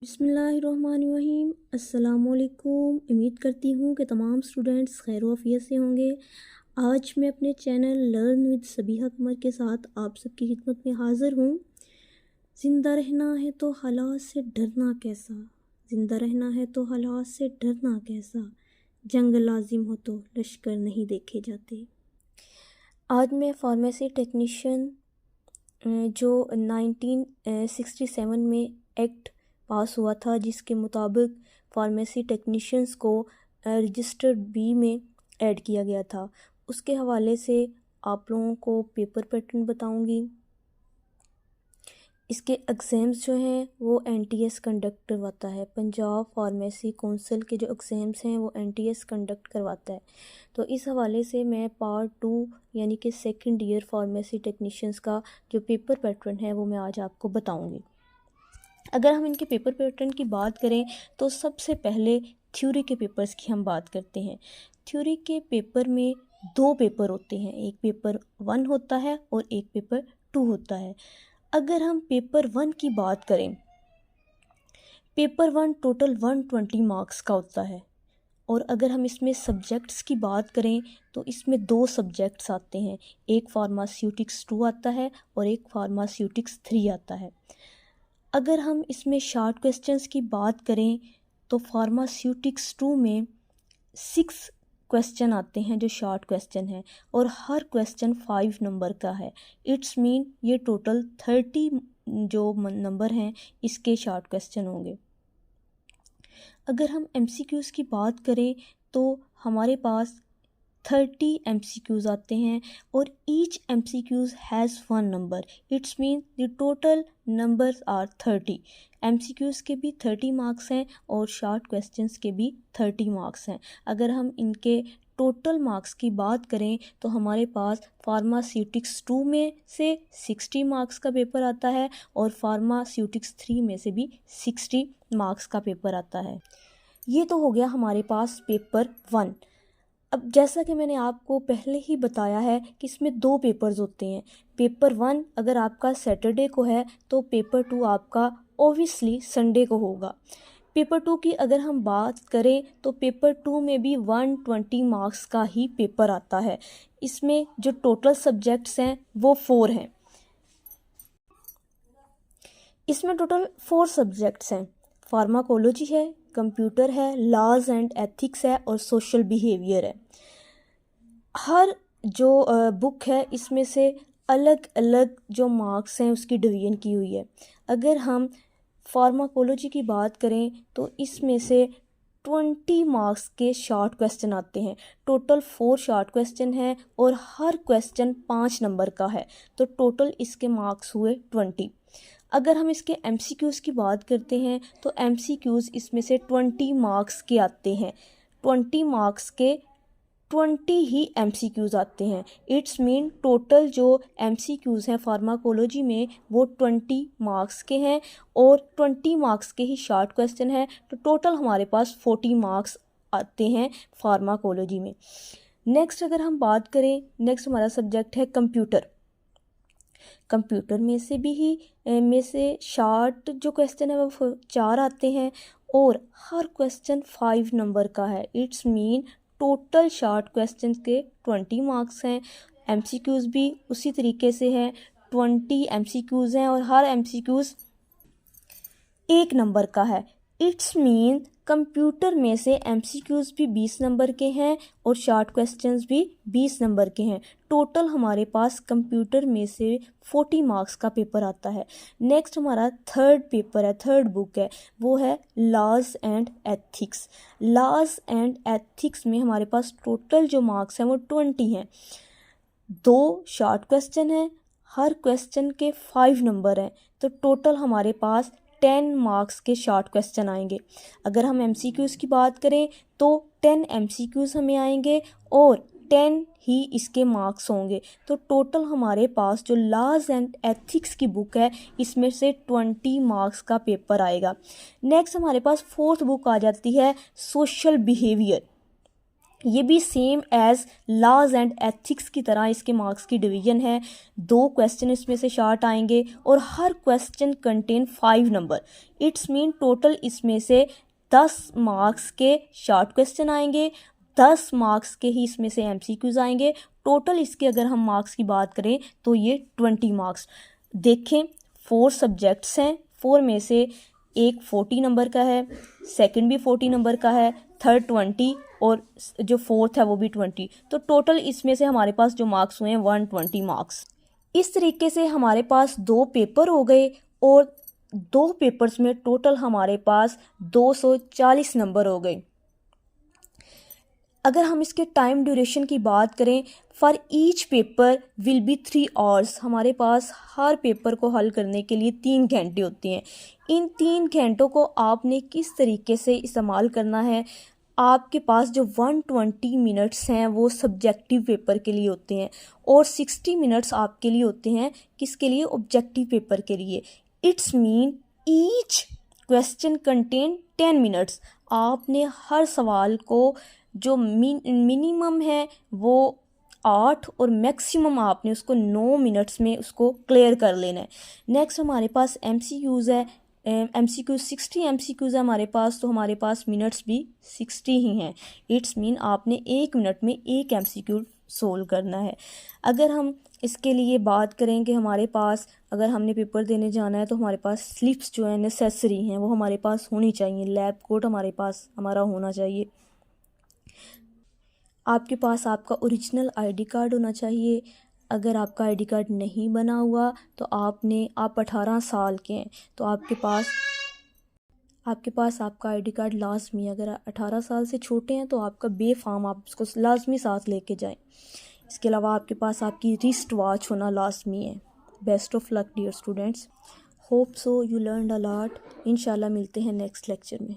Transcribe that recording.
बिस्मिल्लाहिर्रहमानिर्रहीम। अस्सलामुअलैकुम। उम्मीद करती हूँ कि तमाम स्टूडेंट्स खैर आफियत से होंगे। आज मैं अपने चैनल लर्न विद सबीहा कमर के साथ आप सबकी खिदमत में हाज़िर हूँ। ज़िंदा रहना है तो हालात से डरना कैसा, ज़िंदा रहना है तो हालात से डरना कैसा, जंग लाजिम हो तो लश्कर नहीं देखे जाते। आज मैं फार्मेसी टेक्नीशियन जो 1967 में एक्ट पास हुआ था, जिसके मुताबिक फार्मेसी टेक्नीशियंस को रजिस्टर बी में ऐड किया गया था, उसके हवाले से आप लोगों को पेपर पैटर्न बताऊंगी। इसके एग्ज़ाम्स जो हैं वो NTS कंडक्ट करवाता है। पंजाब फार्मेसी काउंसिल के जो एग्ज़ाम्स हैं वो NTS कंडक्ट करवाता है। तो इस हवाले से मैं पार्ट 2 यानी कि सेकंड ईयर फार्मेसी टेक्नीशियंस का जो पेपर पैटर्न है वो मैं आज आपको बताऊंगी। अगर हम इनके पेपर पैटर्न की बात करें तो सबसे पहले थ्योरी के पेपर्स की हम बात करते हैं। थ्योरी के पेपर में 2 पेपर होते हैं, एक पेपर 1 होता है और एक पेपर 2 होता है। अगर हम पेपर 1 की बात करें, पेपर 1 टोटल 120 मार्क्स का होता है। और अगर हम इसमें सब्जेक्ट्स की बात करें तो इसमें 2 सब्जेक्ट्स आते हैं, एक फार्मास्यूटिक्स 2 आता है और एक फार्मास्यूटिक्स 3 आता है। अगर हम इसमें शॉर्ट क्वेश्चंस की बात करें तो फार्मास्यूटिक्स 2 में 6 क्वेश्चन आते हैं जो शॉर्ट क्वेश्चन है और हर क्वेश्चन 5 नंबर का है। इट्स मीन ये टोटल 30 जो नंबर हैं इसके शॉर्ट क्वेश्चन होंगे। अगर हम MCQs की बात करें तो हमारे पास 30 MCQs आते हैं और each MCQs has 1 number. It's mean the total numbers are 30। MCQs के भी 30 मार्क्स हैं और शॉर्ट क्वेश्चंस के भी 30 मार्क्स हैं। अगर हम इनके टोटल मार्क्स की बात करें तो हमारे पास फार्मास्यूटिक्स 2 में से 60 मार्क्स का पेपर आता है और फार्मास्यूटिक्स 3 में से भी 60 मार्क्स का पेपर आता है। ये तो हो गया हमारे पास पेपर 1। अब जैसा कि मैंने आपको पहले ही बताया है कि इसमें 2 पेपर्स होते हैं। पेपर 1 अगर आपका सैटरडे को है तो पेपर 2 आपका ओबियसली संडे को होगा। पेपर 2 की अगर हम बात करें तो पेपर 2 में भी 120 मार्क्स का ही पेपर आता है। इसमें जो टोटल सब्जेक्ट्स हैं वो 4 हैं। इसमें टोटल 4 सब्जेक्ट्स हैं, फार्माकोलॉजी है, कंप्यूटर है, लॉज एंड एथिक्स है और सोशल बिहेवियर है। हर जो बुक है इसमें से अलग अलग जो मार्क्स हैं उसकी डिवीजन की हुई है। अगर हम फार्माकोलॉजी की बात करें तो इसमें से 20 मार्क्स के शॉर्ट क्वेश्चन आते हैं। टोटल 4 शॉर्ट क्वेश्चन हैं और हर क्वेश्चन 5 नंबर का है, तो टोटल इसके मार्क्स हुए 20। अगर हम इसके MCQs की बात करते हैं तो MCQs इसमें से 20 मार्क्स के आते हैं। 20 मार्क्स के 20 ही MCQs आते हैं। इट्स मीन टोटल जो MCQs हैं फार्माकोलॉजी में वो 20 मार्क्स के हैं और 20 मार्क्स के ही शॉर्ट क्वेश्चन हैं, तो टोटल हमारे पास 40 मार्क्स आते हैं फार्माकोलॉजी में। नेक्स्ट अगर हम बात करें, नेक्स्ट हमारा सब्जेक्ट है कंप्यूटर। कंप्यूटर में से शॉर्ट जो क्वेश्चन है वो 4 आते हैं और हर क्वेश्चन 5 नंबर का है। It's mean total short question के 20 मार्क्स हैं। MCQs भी उसी तरीके से हैं, 20 MCQs हैं और हर MCQs 1 नंबर का है। इट्स मीन कंप्यूटर में से MCQs भी 20 नंबर के हैं और शॉर्ट क्वेश्चंस भी 20 नंबर के हैं। टोटल हमारे पास कंप्यूटर में से 40 मार्क्स का पेपर आता है। नेक्स्ट हमारा थर्ड पेपर है, थर्ड बुक है, वो है laws and ethics. Laws and ethics में हमारे पास टोटल जो मार्क्स हैं वो 20 हैं। 2 शॉर्ट क्वेश्चन हैं, हर क्वेश्चन के 5 नंबर हैं, तो टोटल हमारे पास 10 मार्क्स के शॉर्ट क्वेश्चन आएंगे। अगर हम MCQs की बात करें तो 10 MCQs हमें आएंगे और 10 ही इसके मार्क्स होंगे, तो टोटल हमारे पास जो लॉज एंड एथिक्स की बुक है इसमें से 20 मार्क्स का पेपर आएगा। नेक्स्ट हमारे पास फोर्थ बुक आ जाती है सोशल बिहेवियर। ये भी same as laws and ethics की तरह इसके मार्क्स की डिवीजन है। 2 क्वेश्चन इसमें से शार्ट आएंगे और हर क्वेश्चन कंटेन 5 नंबर। इट्स मीन टोटल इसमें से 10 मार्क्स के शार्ट क्वेश्चन आएंगे, 10 मार्क्स के ही इसमें से MCQs आएंगे। टोटल इसके अगर हम मार्क्स की बात करें तो ये 20 मार्क्स। देखें 4 सब्जेक्ट्स हैं, 4 में से एक 40 नंबर का है, सेकंड भी 40 नंबर का है, थर्ड 20 और जो फोर्थ है वो भी 20। तो टोटल इसमें से हमारे पास जो मार्क्स हुए हैं 120 मार्क्स। इस तरीके से हमारे पास 2 पेपर हो गए और 2 पेपर्स में टोटल हमारे पास 240 नंबर हो गए। अगर हम इसके टाइम ड्यूरेशन की बात करें, for each paper will be 3 hours. हमारे पास हर पेपर को हल करने के लिए 3 घंटे होते हैं। इन 3 घंटों को आपने किस तरीके से इस्तेमाल करना है, आपके पास जो 120 मिनट्स हैं वो सब्जेक्टिव पेपर के लिए होते हैं और 60 मिनट्स आपके लिए होते हैं किसके लिए, ऑब्जेक्टिव पेपर के लिए। It's mean each question contain 10 minutes. आपने हर सवाल को जो मिनिमम है वो 8 और मैक्सिमम आपने उसको 9 मिनट्स में उसको क्लियर कर लेना है। नेक्स्ट हमारे पास MCQs है। MCQ 60 MCQs है हमारे पास, तो हमारे पास मिनट्स भी 60 ही हैं। इट्स मीन आपने 1 मिनट में 1 MCQ सोल्व करना है। अगर हम इसके लिए बात करें कि हमारे पास अगर हमने पेपर देने जाना है तो हमारे पास स्लिप्स जो है नेसेसरी हैं वो हमारे पास होनी चाहिए। लैब कोट हमारे पास हमारा होना चाहिए। आपके पास आपका ओरिजिनल ID कार्ड होना चाहिए। अगर आपका ID कार्ड नहीं बना हुआ तो आप 18 साल के हैं तो आपके पास आपका ID कार्ड लाजमी है। अगर 18 साल से छोटे हैं तो आपका बेफाम आप उसको लाजमी साथ लेके जाएं। इसके अलावा आपके पास आपकी रिस्ट वॉच होना लाजमी है। Best of luck dear students, hope so you learned a lot. इंशाल्लाह मिलते हैं नेक्स्ट लेक्चर में।